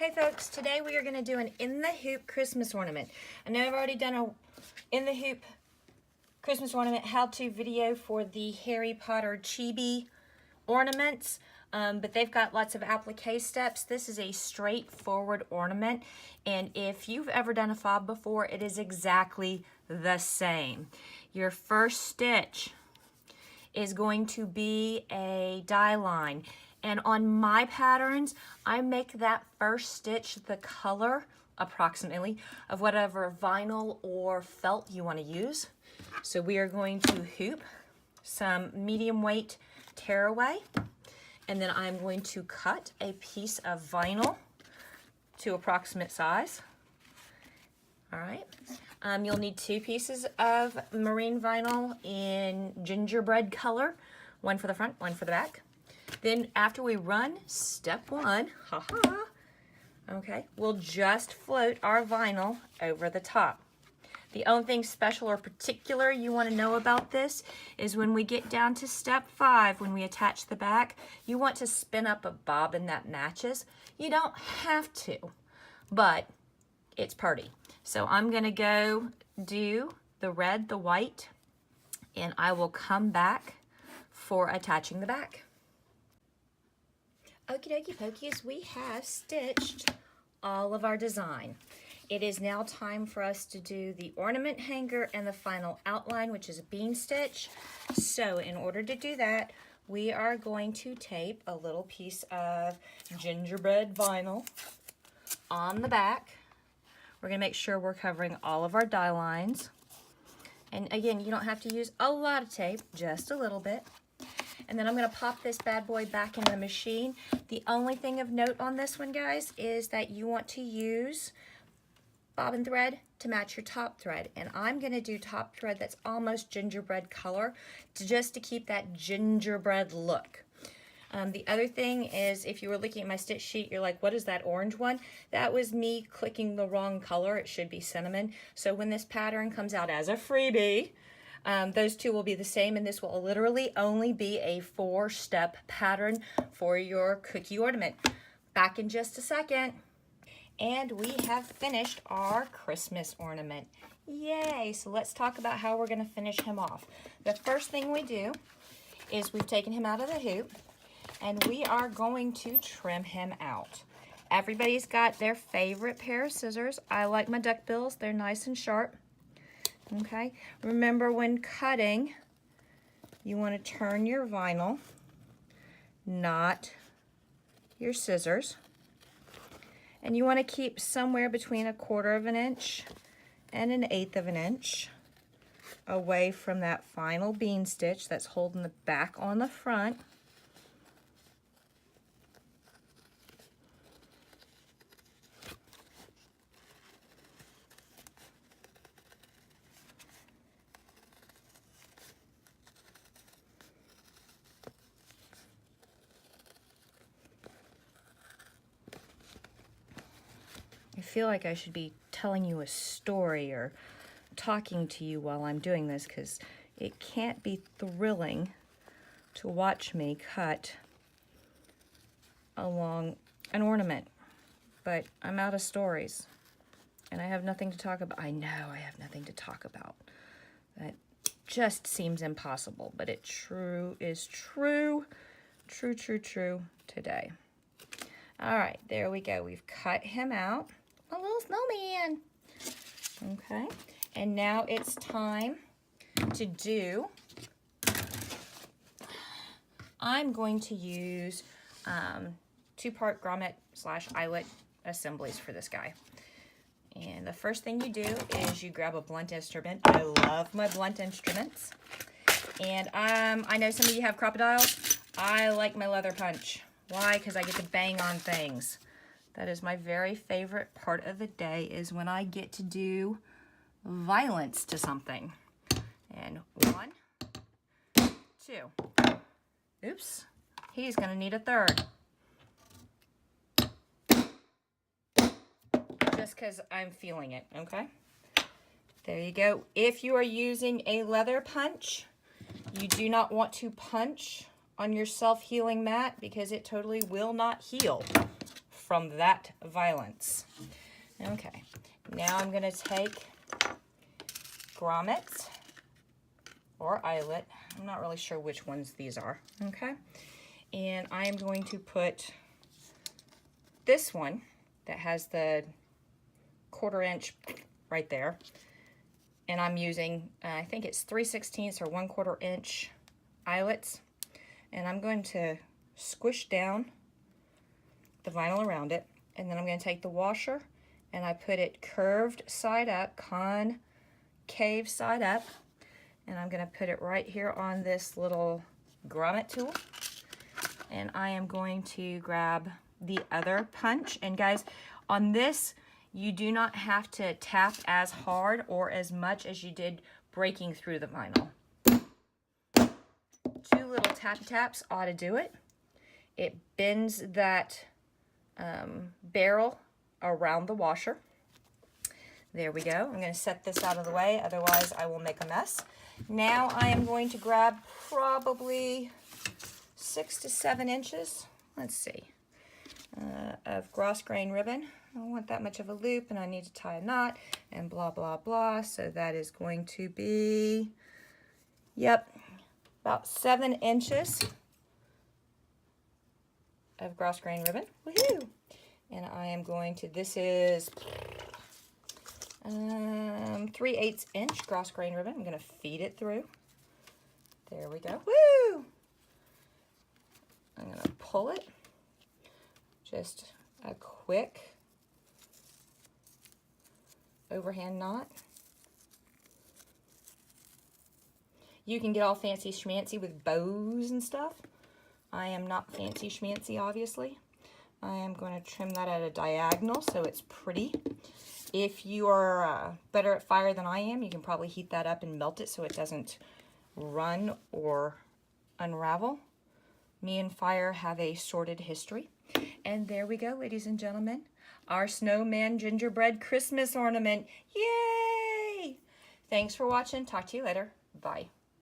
Hey folks, today we are going to do an in the hoop Christmas ornament. I know I've already done a in the hoop Christmas ornament how-to video for the Harry Potter chibi ornaments, but they've got lots of applique steps. This is a straightforward ornament, and if you've ever done a fob before, it is exactly the same. Your first stitch is going to be a die line. And on my patterns, I make that first stitch the color, approximately, of whatever vinyl or felt you want to use. So we are going to hoop some medium weight tearaway, and then I'm going to cut a piece of vinyl to approximate size. All right. You'll need 2 pieces of marine vinyl in gingerbread color, one for the front, one for the back. Then after we run step 1, okay, we'll just float our vinyl over the top. The only thing special or particular you want to know about this is when we get down to step 5, when we attach the back, you want to spin up a bobbin that matches. You don't have to, but it's pretty. So I'm going to go do the red, the white, and I will come back for attaching the back. Okie dokie pokies, we have stitched all of our design. It is now time for us to do the ornament hanger and the final outline, which is a bean stitch. So in order to do that, we are going to tape a little piece of gingerbread vinyl on the back. We're going to make sure we're covering all of our die lines. And again, you don't have to use a lot of tape, just a little bit. And then I'm going to pop this bad boy back in the machine. The only thing of note on this one, guys, is that you want to use bobbin thread to match your top thread. And I'm going to do top thread that's almost gingerbread color just to keep that gingerbread look. The other thing is, if you were looking at my stitch sheet, you're like, what is that orange one? That was me clicking the wrong color. It should be cinnamon. So when this pattern comes out as a freebie, those two will be the same, and this will literally only be a 4-step pattern for your cookie ornament. Back in just a second. And we have finished our Christmas ornament. Yay! So let's talk about how we're going to finish him off. The first thing we do is we've taken him out of the hoop, and we are going to trim him out. Everybody's got their favorite pair of scissors. I like my duckbills. They're nice and sharp. Okay, remember when cutting, you want to turn your vinyl, not your scissors. And you want to keep somewhere between 1/4 of an inch and 1/8 of an inch away from that final bean stitch that's holding the back on the front. I feel like I should be telling you a story or talking to you while I'm doing this, because it can't be thrilling to watch me cut along an ornament. But I'm out of stories, and I have nothing to talk about. I know I have nothing to talk about. That just seems impossible, but it is true today. All right, there we go. We've cut him out. A little snowman. Okay, and now it's time to do, I'm going to use 2-part grommet / eyelet assemblies for this guy. And the first thing you do is you grab a blunt instrument. I love my blunt instruments. And I know some of you have crocodiles. I like my leather punch. Why? Because I get to bang on things. That is my very favorite part of the day, is when I get to do violence to something. And 1, 2. Oops. He's going to need a 3rd. Just because I'm feeling it, okay? There you go. If you are using a leather punch, you do not want to punch on your self-healing mat because it totally will not heal from that violence. Okay, now I'm going to take grommet or eyelet. I'm not really sure which ones these are, okay? And I'm going to put this one that has the 1/4 inch right there. And I'm using, I think it's 3/16 or 1/4 inch eyelets. And I'm going to squish down the vinyl around it. And then I'm going to take the washer and I put it curved side up, concave side up. And I'm going to put it right here on this little grommet tool. And I am going to grab the other punch. And guys, on this, you do not have to tap as hard or as much as you did breaking through the vinyl. 2 little tappy taps ought to do it. It bends that barrel around the washer. There we go. I'm going to set this out of the way, otherwise I will make a mess. Now I am going to grab probably 6 to 7 inches, let's see, of gross grain ribbon. I don't want that much of a loop, and I need to tie a knot, and blah, blah, blah. So that is going to be, yep, about 7 inches of gross grain ribbon. Woohoo! And I am going to, this is 3/8 inch gross grain ribbon. I'm going to feed it through. There we go. Woo! I'm going to pull it. Just a quick overhand knot. You can get all fancy schmancy with bows and stuff. I am not fancy schmancy, obviously. I am going to trim that at a diagonal so it's pretty. If you are better at fire than I am, you can probably heat that up and melt it so it doesn't run or unravel. Me and fire have a sordid history. And there we go, ladies and gentlemen. Our snowman gingerbread Christmas ornament. Yay! Thanks for watching. Talk to you later. Bye.